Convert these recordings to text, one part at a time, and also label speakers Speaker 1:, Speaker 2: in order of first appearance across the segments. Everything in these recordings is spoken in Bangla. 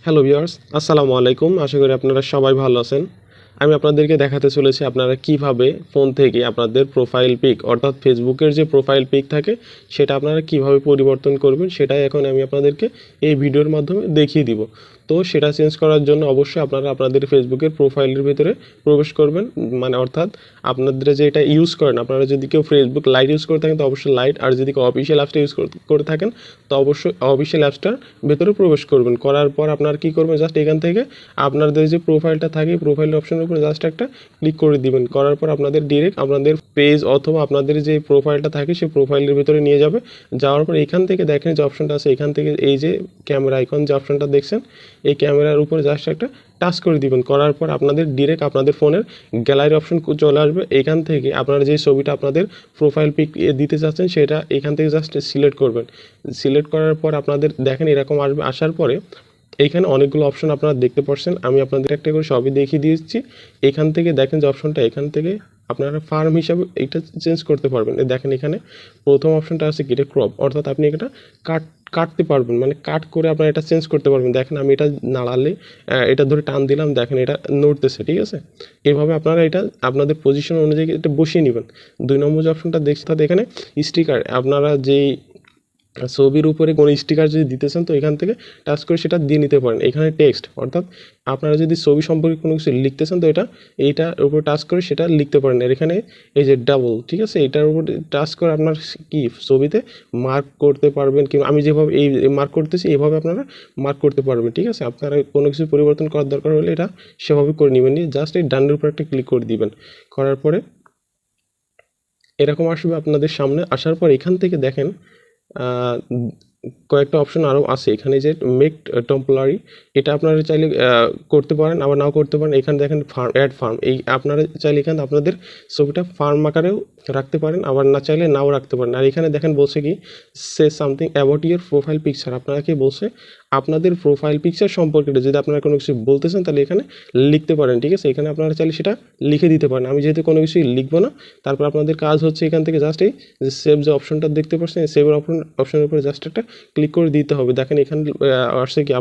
Speaker 1: হ্যালো ভিউয়ার্স, আসসালামু আলাইকুম। আশা করি আপনারা সবাই ভালো আছেন। আমি আপনাদেরকে দেখাতে চলেছি আপনারা কিভাবে ফোন থেকে আপনাদের প্রোফাইল পিক অর্থাৎ ফেসবুকের যে প্রোফাইল পিক থাকে সেটা আপনারা কিভাবে পরিবর্তন করবেন সেটাই এখন আমি আপনাদেরকে এই ভিডিওর মাধ্যমে দেখিয়ে দিব। তো সেটা চেঞ্জ করার জন্য অবশ্যই আপনারা আপনাদের ফেসবুকের প্রোফাইলের ভিতরে প্রবেশ করবেন, মানে অর্থাৎ আপনাদের যে এটা ইউজ করেন, আপনারা যদি কেউ ফেসবুক লাইট ইউজ করে থাকেন তো অবশ্যই লাইট, আর যদি কেউ অফিসিয়াল অ্যাপসটা ইউজ করে থাকেন তো অবশ্যই অফিসিয়াল অ্যাপসটার ভেতরে প্রবেশ করবেন। করার পর আপনারা কী করবেন, জাস্ট এখান থেকে আপনাদের যে প্রোফাইলটা থাকে প্রোফাইল অপশনের উপরে জাস্ট একটা ক্লিক করে দিবেন। করার পর আপনাদের ডিরেক্ট আপনাদের পেজ অথবা আপনাদের যে প্রোফাইলটা থাকে সেই প্রোফাইলের ভিতরে নিয়ে যাবে। যাওয়ার পর এখান থেকে দেখেন যে অপশনটা আছে, এখান থেকে এই যে ক্যামেরা আইকন যে অপশনটা দেখছেন এই ক্যামেরার উপরে জাস্ট একটা টাচ করে দিবেন। করার পর আপনাদের ডিরেক্ট আপনাদের ফোনের গ্যালারি অপশন চলে আসবে। এখান থেকে আপনারা যে ছবিটা আপনাদের প্রোফাইল পিক দিতে চাচ্ছেন সেটা এখান থেকে জাস্ট সিলেক্ট করবেন। সিলেক্ট করার পর আপনাদের দেখেন এরকম আসবে। আসার পরে এইখানে অনেকগুলো অপশন আপনারা দেখতে পাচ্ছেন, আমি আপনাদের একটা করে সবই দেখিয়ে দিয়েছি। এখান থেকে দেখেন যে অপশনটা, এখান থেকে আপনারা ফার্ম হিসাবে এটা চেঞ্জ করতে পারবেন। দেখেন এখানে প্রথম অপশনটা আছে কি, এটা ক্রপ, অর্থাৎ আপনি এটা কাটতে পারবেন, মানে কাট করে আপনারা এটা চেঞ্জ করতে পারবেন। দেখেন আমি এটা নাড়ালে এটা ধরে টান দিলাম, দেখেন এটা নড়তেছে, ঠিক আছে। এভাবে আপনারা এটা আপনাদের পজিশন অনুযায়ী এটা বসিয়ে নেবেন। 2 নম্বর যে অপশনটা দেখছি তাতে এখানে স্টিকার, আপনারা যেই ছবির উপরে কোনো স্টিকার যদি দিতে চান তো এখান থেকে টাচ করে সেটা দিয়ে নিতে পারেন। এখানে টেক্সট, অর্থাৎ আপনারা যদি ছবি সম্পর্কে কোনো কিছু লিখতে চান তো এইটার উপর টাচ করে সেটা লিখতে পারেন। আর এখানে এই যে ডাবল, ঠিক আছে, এটার উপর টাচ করে আপনার কি ছবিতে মার্ক করতে পারবেন, কিংবা আমি যেভাবে এই মার্ক করতেছি এইভাবে আপনারা মার্ক করতে পারবেন, ঠিক আছে। আপনারা কোনো কিছু পরিবর্তন করার দরকার হলে এটা সেভাবে করে নেবেন। জাস্ট এই ডানের উপর একটা ক্লিক করে দিবেন। করার পরে এরকম আসবে আপনাদের সামনে। আসার পর এখান থেকে দেখেন কয়েকটা অপশন আরও আছে। এখানে যে মেক টেম্পোরারি, এটা আপনারা চাইলে করতে পারেন, আবার নাও করতে পারেন। এখানে দেখেন ফার্ম, অ্যাড ফার্ম, এই আপনারা চাইলে এখানে আপনাদের ছবিটা ফার্ম আকারেও রাখতে পারেন, আবার না চাইলে নাও রাখতে পারেন। আর এখানে দেখেন বলছে কি, say something about your profile picture, আপনারা কি বলছে আপনাদের প্রোফাইল পিকচার সম্পর্কে যদি আপনারা কোনো কিছু বলতে চান তাহলে এখানে লিখতে পারেন, ঠিক আছে। এখানে আপনারা চাইলে সেটা লিখে দিতে পারেন। আমি যেহেতু কোনো কিছুই লিখবো না, তারপর আপনাদের কাজ হচ্ছে এখান থেকে জাস্ট এই যে সেভ যে অপশনটা দেখতে পাচ্ছেন, সেভের অপশনের উপরে জাস্ট একটা ক্লিক করে দিতে হবে। দেখেন এখানে আসছে কি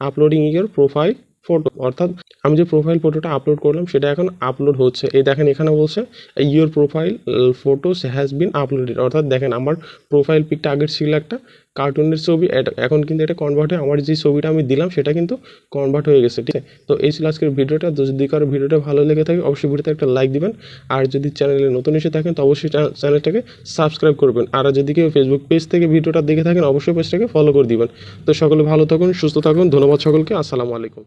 Speaker 1: আপলোডিং ইউর প্রোফাইল ফটো, অর্থাৎ আমি যে প্রোফাইল ফটোটা আপলোড করলাম সেটা এখন আপলোড হচ্ছে। এই দেখেন এখানে বলছে your profile photos has been uploaded, অর্থাৎ দেখেন আমার প্রোফাইল পিকটা আগের ছিল একটা কার্টুনের ছবি, এখন কিন্তু এটা কনভার্ট হয়ে আমার যে ছবিটা আমি দিলাম সেটা কিন্তু কনভার্ট হয়ে গেছে, ঠিক আছে। তো এই ছিল আজকের ভিডিওটা। যদি কারো ভিডিওটা ভালো লেগে থাকে অবশ্যই ভিডিওতে একটা লাইক দিবেন, আর যদি চ্যানেলে নতুন এসে থাকেন তো অবশ্যই চ্যানেলটাকে সাবস্ক্রাইব করবেন। আর যদি কেউ ফেসবুক পেজ থেকে ভিডিওটা দেখে থাকেন অবশ্যই পেজটাকে ফলো করে দিবেন। তো সকলে ভালো থাকুন, সুস্থ থাকুন, ধন্যবাদ সকলকে, আসসালামু আলাইকুম।